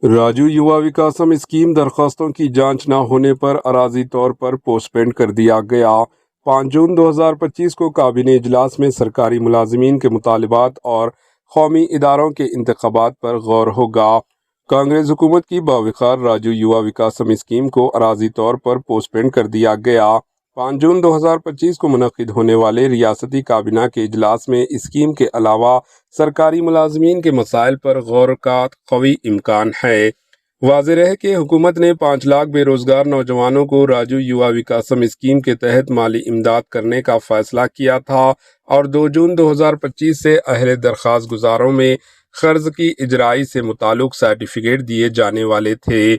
راجو یووا وکاسم scheme درخواستوں کی جانچ نہ ہونے پر عارضی طور پر پوسٹ پینڈ کر دیا گیا۔ 5 جون 2025 کو کابینہ اجلاس میں سرکاری ملازمین کے مطالبات اور قومی اداروں کے انتخابات پر غور ہوگا۔ کانگریس حکومت کی باوقار راجو یووا وکاسم اسکیم کو عارضی طور پر پوسٹ پینڈ کر دیا گیا۔ 5 جون 2025 کو منعقد ہونے والے ریاستی کابینہ کے اجلاس میں اسکیم کے علاوہ سرکاری ملازمین کے مسائل پر غور کا قوی امکان ہے۔ واضح رہے کہ حکومت نے 5 لاکھ بے روزگار نوجوانوں کو راجو یووا وکاسم اسکیم کے تحت مالی امداد کرنے کا فیصلہ کیا تھا اور 2 جون 2025 سے اہل درخواست گزاروں میں قرض کی اجرائی سے متعلق سرٹیفکیٹ دیے جانے والے تھے،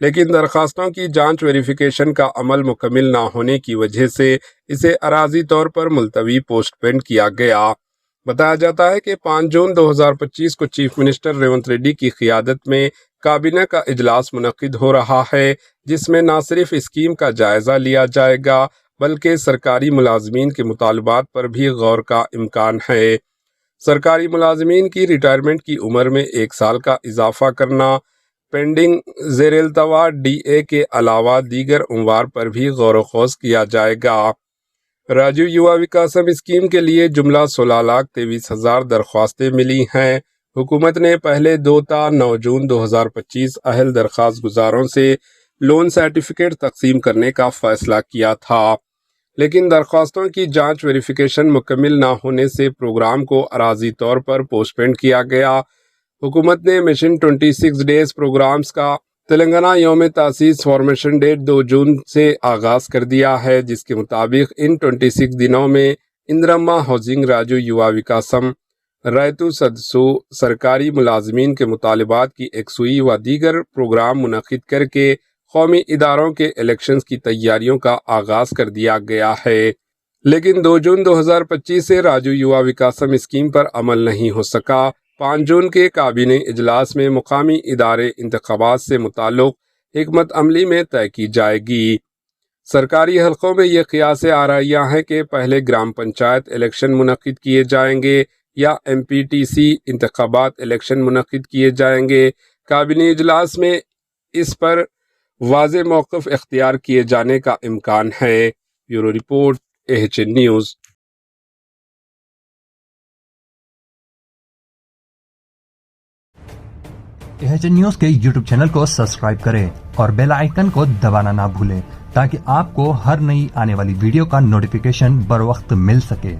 لیکن درخواستوں کی جانچ ویریفیکیشن کا عمل مکمل نہ ہونے کی وجہ سے اسے عارضی طور پر ملتوی پوسٹ پینڈ کیا گیا۔ بتایا جاتا ہے کہ 5 جون 2025 کو چیف منسٹر ریونت ریڈی کی قیادت میں کابینہ کا اجلاس منعقد ہو رہا ہے، جس میں نہ صرف اسکیم کا جائزہ لیا جائے گا بلکہ سرکاری ملازمین کے مطالبات پر بھی غور کا امکان ہے۔ سرکاری ملازمین کی ریٹائرمنٹ کی عمر میں 1 سال کا اضافہ کرنا، پینڈنگ زیر التوا ڈی اے کے علاوہ دیگر امور پر بھی غور و خوض کیا جائے گا۔ راجو یووا وکاسم اسکیم کے لیے جملہ 16,23,000 درخواستیں ملی ہیں۔ حکومت نے پہلے 2 تا 9 جون 2025 اہل درخواست گزاروں سے لون سرٹیفکیٹ تقسیم کرنے کا فیصلہ کیا تھا، لیکن درخواستوں کی جانچ ویریفیکیشن مکمل نہ ہونے سے پروگرام کو عارضی طور پر پوسٹ پینڈ کیا گیا۔ حکومت نے مشن 26 ڈیز پروگرامز کا تلنگانہ یوم تاسیس فارمیشن ڈیٹ 2 جون سے آغاز کر دیا ہے، جس کے مطابق ان 26 دنوں میں اندرما ہاؤسنگ، راجو یووا وکاسم، ریتو سدسو، سرکاری ملازمین کے مطالبات کی یکسوئی و دیگر پروگرام منعقد کر کے قومی اداروں کے الیکشنز کی تیاریوں کا آغاز کر دیا گیا ہے، لیکن 2 جون 2025 سے راجو یووا وکاسم اسکیم پر عمل نہیں ہو سکا۔ 5 جون کے کابینہ اجلاس میں مقامی ادارے انتخابات سے متعلق حکمت عملی میں طے کی جائے گی۔ سرکاری حلقوں میں یہ قیاس آرائیاں ہیں کہ پہلے گرام پنچایت الیکشن منعقد کیے جائیں گے یا MPTC انتخابات الیکشن منعقد کیے جائیں گے۔ کابینہ اجلاس میں اس پر واضح موقف اختیار کیے جانے کا امکان ہے۔ Bureau report, AHN news. AHN news کے YouTube چینل کو سبسکرائب کریں اور بیل آئیکن کو دبانا نہ بھولیں تاکہ آپ کو ہر نئی آنے والی ویڈیو کا نوٹیفیکیشن بر وقت مل سکے۔